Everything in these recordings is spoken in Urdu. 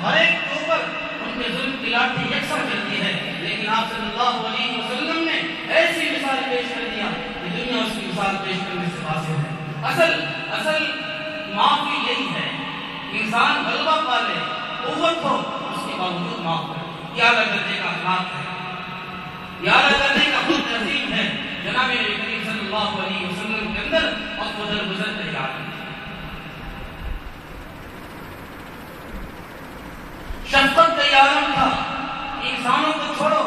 ہر ایک کے اوپر ان کے ظلم کی لاٹھی یکساں چلتی ہے، لیکن آپ صلی اللہ علیہ وسلم نے ایسی مثال پیش کر دیا کہ دنیا اس کی مثال پیش کرنے سے قاصر ہے۔ اصل معافی یہی ہے، انسان غلبہ پا لے، قوت ہو، اس کے باوجود معاف کرے۔ یہ اعلیٰ درجے کا اخلاق ہے، یہ اعلیٰ درجے کا خلق عظیم ہے۔ جناب نبی کریم صلی اللہ علیہ وسلم کے اندر عفو درگزر کا عالم، شفقت کا یہ عالم تھا۔ انسانوں کو چھوڑو،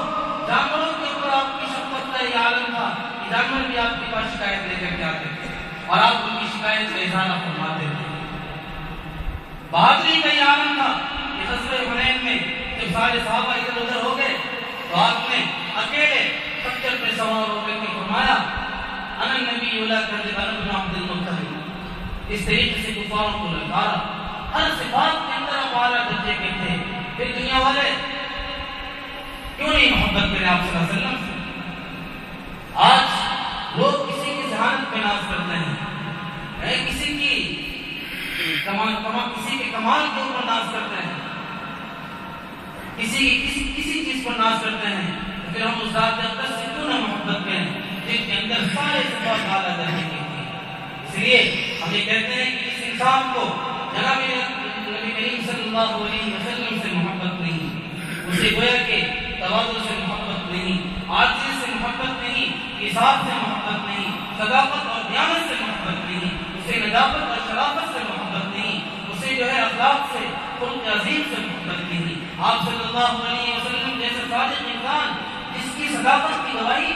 جانوروں کے اوپر آپ کی شفقت کا یہ عالم تھا کہ جانور بھی آپ کے پاس شکایت لے کر کے آتے تھے اور آپ ان کی شکایت کا اظہار فرماتے تھے۔ بہادری کا یہ عالم تھا کہ غزوہ حنین میں جب سارے صحابہ ادھر ادھر ہو گئے تو آپ نے اکیلے خچر پہ سوار ہو کر کے فرمایا انا النبی لا کذب انا ابن عبد المطلب۔ اس طریقے سے کفاروں کو للکارا، ہر صفات کے اندر آپ اعلیٰ درجے کے تھے۔ پھر دنیا والے کیوں نہیں محبت کریں آپ صلی اللہ علیہ وسلم سے؟ آج لوگ کسی کی ذہانت پہ ناز کرتے ہیں، کسی کے کمال کے اوپر ناز کرتے ہیں، کسی چیز پر ناز کرتے ہیں، تو پھر ہم اس ذات اقدس سے کیوں نہ محبت کریں جن کے اندر سارے صفات اعلیٰ درجے کی تھی۔ اس لیے ہم یہ کہتے ہیں کہ اس انسان کو جناب نبی کریم صلی اللہ علیہ وسلم سے محبت نہیں، اسے گویا کہ تواضع سے محبت نہیں، عاجزی سے محبت نہیں، انصاف سے محبت نہیں، صداقت اور دیانت سے محبت نہیں، اسے نجابت اور شرافت سے محبت نہیں، اسے جو ہے اخلاق سے، خلق عظیم سے محبت نہیں۔ آپ صلی اللہ علیہ وسلم جیسے صادق انسان جس کی صداقت کی گواہی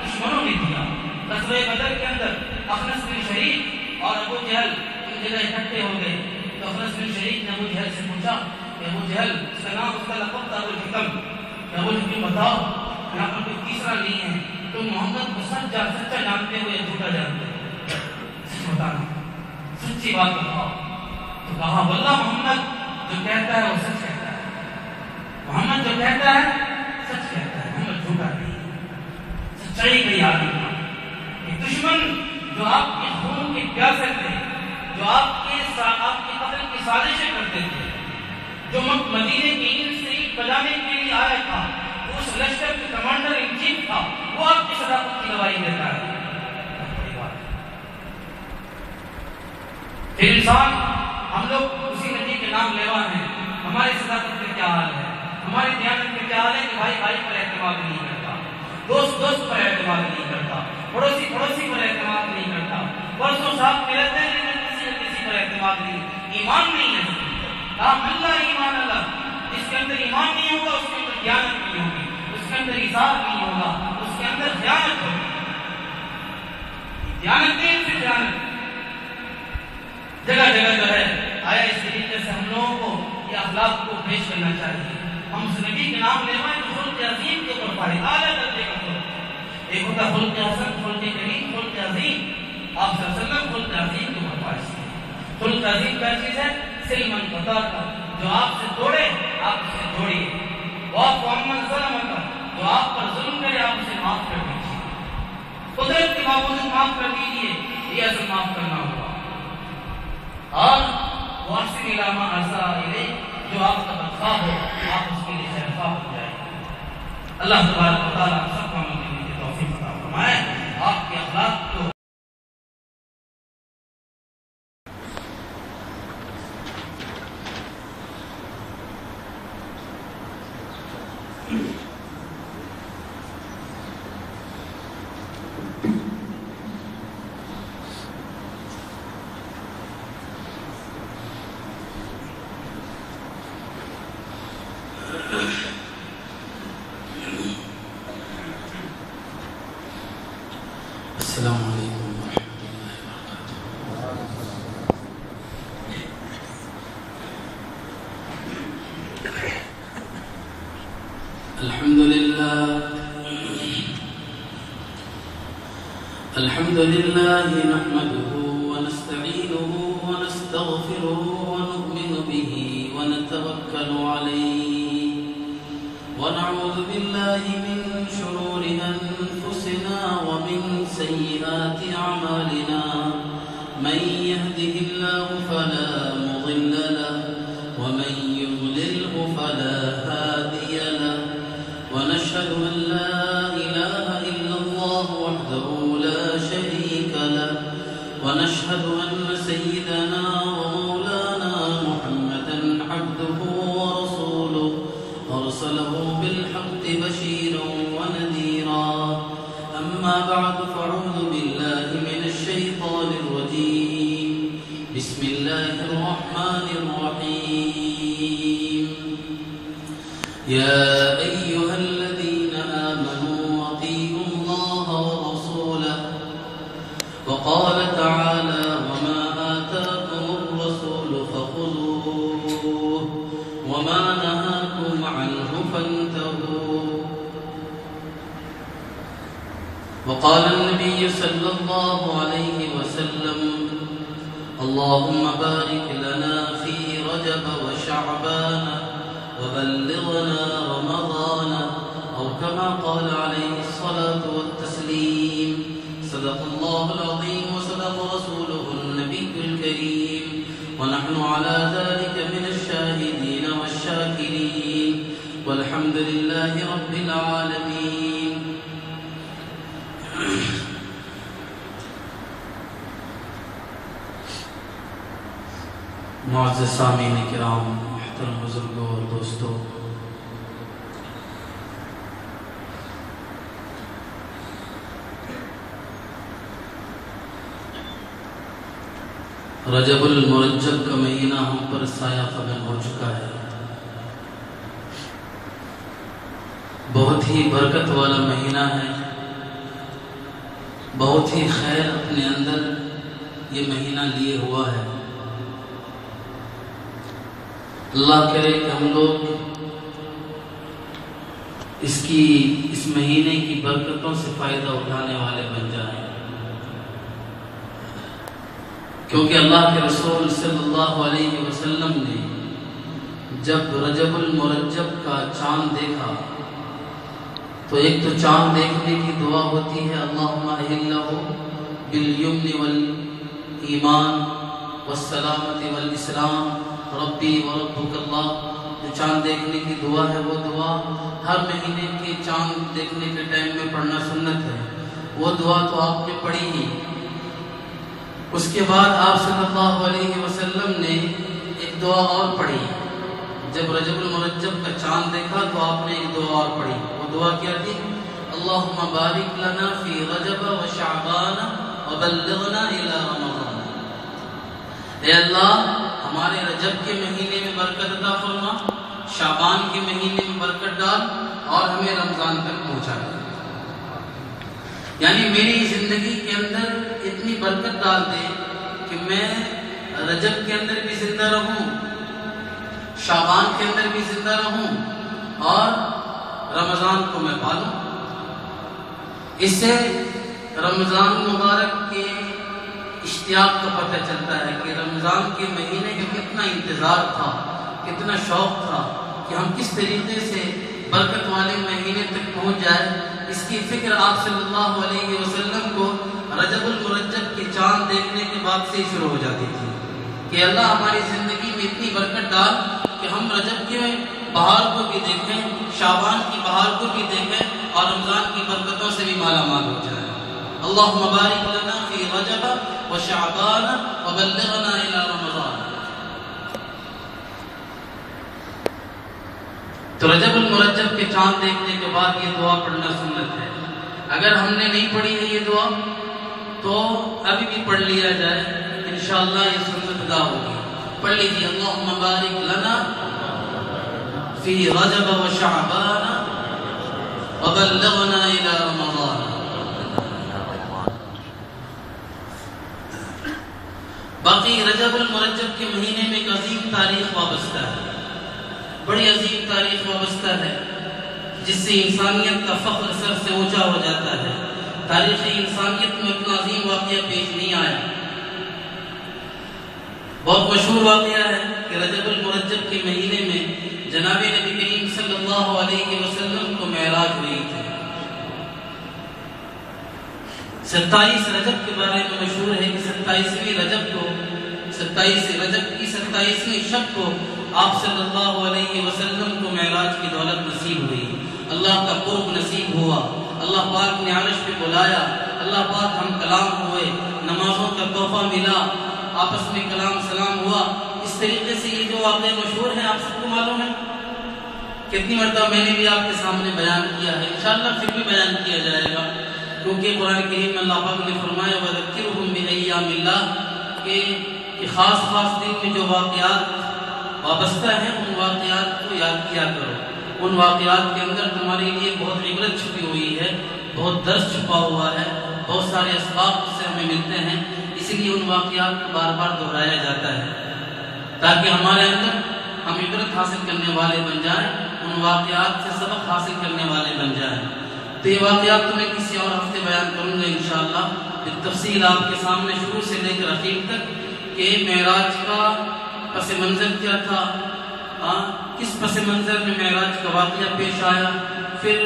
دشمنوں نے دیا۔ غزوہ بدر کے اندر اخنس بن شریک اور ابو جہل ایک جگہ اکٹھے ہو گئے تو اخنس بن شریک نے ابو جہل سے پوچھا کہ ابو جہل، اس کا نام، اس کا لقب تھا ابو الحکم، کہ ابو الحکم بتاؤ یہاں پر کوئی تیسرا نہیں ہے، تم محمد کو سچا جانتے ہو یا جھوٹا جانتے ہو؟ سچ بتانا، سچی بات بتاؤ۔ تو کہا واللہ محمد جو کہتا ہے وہ سچ کہتا ہے، محمد جو کہتا ہے سچ کہتا ہے، محمد جھوٹا نہیں۔ سچائی کا یاد رکھنا۔ دشمن جو آپ کے خون کے پیاسے تھے، جو آپ کے قتل کی سازشیں کرتے تھے، جو مدینے کی اینٹ سے اینٹ بجانے کے لیے آیا تھا، اس لشکر کے کمانڈر ان چیف تھا، وہ آپ کی صداقت کی گواہی دیتا ہے۔ پھر انسان، ہم لوگ اسی نبی کے نام لیوا ہیں، ہماری صداقت کا کیا حال ہے، ہماری دیانت کا کیا حال ہے کہ بھائی بھائی پر اعتماد نہیں کرتا، دوست پر اعتماد نہیں کرتا، پڑوسی پر اعتماد نہیں کرتا، پرسوں ساتھ میں رہتے ہیں لیکن کسی پر اعتماد نہیں، ایمان نہیں ہے۔ اللہ ایمان اللہ، جس کے اندر ایمان نہیں ہوگا اس کے اندر دیانت نہیں ہوگی، اس کے اندر اظہار نہیں ہوگا، اس کے اندر خیانت ہوگی۔ دیانت دین سے خیانت جگہ جگہ جو ہے آیا۔ اس طریقے سے ہم لوگوں کو یہ اخلاق کو پیش کرنا چاہیے۔ ہم اس نبی کے نام لیوائیں تو خلق عظیم کے اوپر پڑھیں، اعلیٰ درجے کا خلق۔ ایک ہوتا خلق حسن، خلق کریم، خلق عظیم۔ آپ صلی اللہ علیہ وسلم خلق عظیم کے اوپر پڑھ سکتے ہیں۔ خلق عظیم کیا چیز ہے؟ سلمن قطع کا، جو آپ سے توڑے آپ اسے جوڑیے، واعف عمن ظلم کا، جو آپ پر ظلم کرے آپ اسے معاف کر دیجیے، قدرت کے باوجود معاف کر دیجیے، یہ اصل معاف کرنا ہوگا۔ اور واحسن الی ما اساء الیک، جو آپ کا بدخواہ ہو آپ اس کے لیے خیرخواہ ہو جائیں۔ اللہ تبارک و تعالیٰ سب کو عمل کرنے کی توفیق عطا فرمائے۔ آپ کے اخلاق کو السلام علیکم الحمد لله نحمده ونستعينه ونستغفره ونؤمن به ونتوكل عليه ونعوذ بالله من شرور أنفسنا ومن سيئات أعمالنا من يهده الله فلا مضل له ومن يضلله يا أيها الذين آمنوا أطيعوا الله ورسوله وقال تعالى وما آتاكم الرسول فخذوه وما نهاكم عنه فانتهوا وقال النبي صلى الله عليه وسلم اللهم بارك لنا في رجب وشعبان وبلغنا رمضان أو كما قال عليه الصلاة والتسليم صدق الله العظيم وصدق رسوله النبي الكريم ونحن على ذلك من الشاهدين والشاكرين والحمد لله رب العالمين. معزز سامعین کرام، محترم بزرگوں اور دوستوں، رجب المرجب کا مہینہ ہم پر سایہ فگن ہو چکا ہے. بہت ہی برکت والا مہینہ ہے، بہت ہی خیر اپنے اندر یہ مہینہ لیے ہوا ہے. اللہ کرے کہ ہم لوگ اس مہینے کی برکتوں سے فائدہ اٹھانے والے بن جائیں، کیونکہ اللہ کے رسول صلی اللہ علیہ وسلم نے جب رجب المرجب کا چاند دیکھا تو ایک تو چاند دیکھنے کی دعا ہوتی ہے اللہم اہلہ بالیمن والایمان والسلامت والاسلام ربی وربک اللہ. جو چاند دیکھنے کی دعا ہے وہ دعا ہر مہینے کے چاند دیکھنے کے ٹائم میں پڑھنا سنت ہے. وہ دعا تو آپ نے پڑھی ہی. اس کے بعد آپ صلی اللہ علیہ وسلم نے ایک دعا اور پڑھی. جب رجب المرجب کا چاند دیکھا تو آپ نے ایک دعا اور پڑھی. وہ دعا کیا تھی؟ اللہم بارک لنا فی رجب وشعبان وبلغنا الی رمضان. اے اللہ ہمارے رجب کے مہینے میں برکت عطا فرما، شعبان کے مہینے میں برکت ڈال اور ہمیں رمضان تک پہنچا دے. یعنی میری زندگی کے اندر اتنی برکت ڈال دے کہ میں رجب کے اندر بھی زندہ رہوں، شعبان کے اندر بھی زندہ رہوں اور رمضان کو میں پالوں. اس سے رمضان مبارک کے اشتیاق کا پتہ چلتا ہے کہ رمضان کے مہینے کا کتنا انتظار تھا، کتنا شوق تھا کہ ہم کس طریقے سے برکت والے مہینے تک پہنچ جائے. اس کی فکر آپ صلی اللہ علیہ وسلم کو رجب المرجب کے چاند دیکھنے کے بعد سے شروع ہو جاتی تھی کہ اللہ ہماری زندگی میں اتنی برکت ڈال کہ ہم رجب کے بہار کو بھی دیکھیں، شعبان کی بہار کو بھی دیکھیں اور رمضان کی برکتوں سے بھی مالا مال ہو جائے. اللہم بارک لنا فی رجب وشعبان وبلغنا الی رمضان. تو رجب المرجب کے چاند دیکھنے کے بعد یہ دعا پڑھنا سنت ہے. اگر ہم نے نہیں پڑھی ہے یہ دعا تو ابھی بھی پڑھ لیا جائے، انشاءاللہ یہ سنت ادا ہوگی. پڑھ لیجیے اللہم بارک لنا فی رجب وشعبان وبلغنا الی رمضان. باقی رجب المرجب کے مہینے میں ایک عظیم تاریخ وابستہ ہے، بڑی عظیم تاریخ وابستہ ہے جس سے انسانیت کا فخر سر سے اونچا ہو جاتا ہے. تاریخ انسانیت میں اتنا عظیم واقعہ پیش نہیں آیا. بہت مشہور واقعہ ہے کہ رجب المرجب کے مہینے میں جناب نبی کریم صلی اللہ علیہ وسلم کو معراج ہوئی تھی. 27 رجب کے بارے میں مشہور ہے کہ 27ویں رجب کی 27ویں شب کو آپ صلی اللہ علیہ وسلم کو معراج کی دولت نصیب ہوئی، اللہ کا قرب نصیب ہوا، اللہ پاک نے عرش پہ بلایا، اللہ پاک ہم کلام ہوئے، نمازوں کا تحفہ ملا، آپس میں کلام سلام ہوا. اس طریقے سے یہ جو واقعہ مشہور ہے آپ سب کو معلوم ہے. کتنی مرتبہ میں نے بھی آپ کے سامنے بیان کیا ہے، انشاءاللہ پھر بھی بیان کیا جائے گا، کیونکہ قرآن کریم میں اللہ پاک نے فرمایا وَذَكِّرْهُمْ بِأَيَّامِ اللَّهِ کہ خاص دن میں جو واقعات وابستہ ہیں ان واقعات کو یاد کیا کرو، ان واقعات کے اندر تمہارے لیے بہت عبرت چھپی ہوئی ہے، بہت درس چھپا ہوا ہے، بہت سارے اسباب اس سے ہمیں ملتے ہیں، اسی لیے ان واقعات کو بار بار دہرایا جاتا ہے تاکہ ہمارے اندر ہم عبرت حاصل کرنے والے بن جائیں، ان واقعات سے سبق حاصل کرنے والے بن جائیں۔ تو یہ واقعات تو میں کسی اور ہفتے بیان کروں گا انشاءاللہ، بالتفصیل آپ کے سامنے شروع سے لے کر اخیر تک کہ معراج کا پس منظر کیا تھا، کس پس منظر میں معراج کا واقعہ پیش آیا، پھر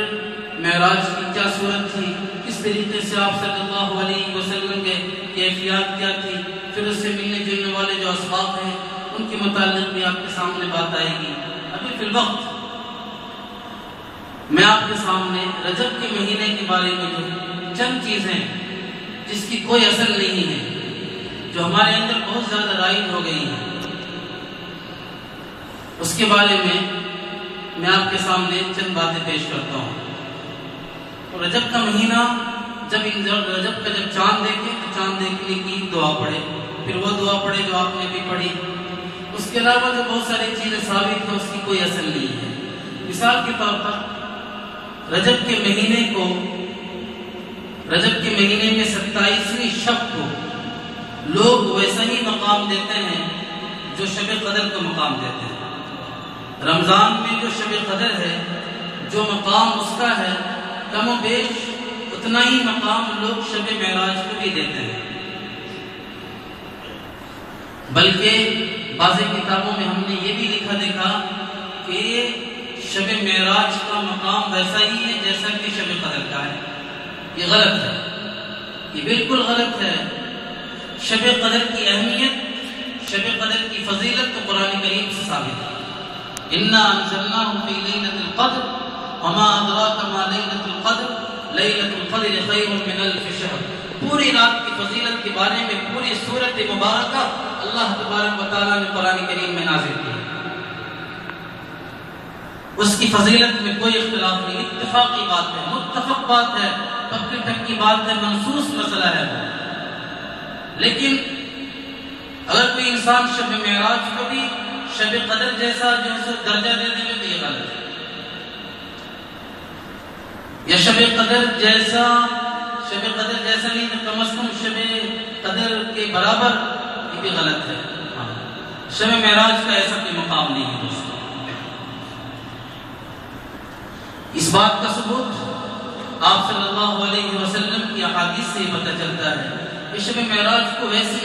معراج کی کیا صورت تھی، کس طریقے سے آپ صلی اللہ علیہ وسلم کے کیفیات کیا تھی، پھر اس سے ملنے جلنے والے جو اسباب ہیں ان کے متعلق بھی آپ کے سامنے بات آئے گی۔ ابھی فی الوقت میں آپ کے سامنے رجب کے مہینے کے بارے میں جو چند چیزیں جس کی کوئی اصل نہیں ہے، جو ہمارے اندر بہت زیادہ رائج ہو گئی ہیں، اس کے بارے میں آپ کے سامنے چند باتیں پیش کرتا ہوں۔ تو رجب کا مہینہ رجب کا جب چاند دیکھے تو چاند دیکھنے کی دعا پڑھے، پھر وہ دعا پڑھے جو آپ نے بھی پڑھی۔ اس کے علاوہ جو بہت ساری چیزیں ثابت ہیں اس کی کوئی اصل نہیں ہے۔ مثال کے طور پر رجب کے مہینے میں 27ویں شب کو لوگ ویسا ہی مقام دیتے ہیں جو شب قدر کو مقام دیتے ہیں۔ رمضان میں جو شب قدر ہے، جو مقام اس کا ہے، کم و بیش اتنا ہی مقام لوگ شب معراج کو بھی دیتے ہیں، بلکہ بعض کتابوں میں ہم نے یہ بھی لکھا دیکھا کہ شب معراج کا مقام ویسا ہی ہے جیسا کہ شب قدر کا ہے۔ یہ غلط ہے، یہ بالکل غلط ہے۔ شب قدر کی اہمیت، شب قدر کی فضیلت تو قرآن کریم سے ثابت ہے۔ اِنَّا أَنزَلْنَاهُ فِي لَيْلَةِ الْقَدْرِ وَمَا أَدْرَاكَ مَا لَيْلَةُ الْقَدْرِ لَيْلَةُ الْقَدْرِ خَيْرٌ مِنَ أَلْفِ شَهْرٍ۔ پوری رات کی فضیلت کے بارے میں پوری سورت مبارکہ اللہ تبارک و تعالیٰ نے قرآن کریم میں نازل کی۔ اس کی فضیلت میں کوئی اختلاف نہیں، اتفاقی بات ہے، متفق بات ہے، پکی پکی بات ہے، منصوص مسئلہ ہے۔ لیکن اگر کوئی انسان شب معراج کو بھی شب قدر جیسا جو ہے درجہ دے دے تو یہ غلط ہے، یا شب قدر جیسا نہیں تو کم از کم شب قدر کے برابر، یہ بھی غلط ہے۔ شب معراج کا ایسا کوئی مقام نہیں ہے دوستوں۔ اس بات کا ثبوت آپ صلی اللہ علیہ وسلم کی احادیث سے پتہ چلتا ہے کہ شب معراج کو ویسی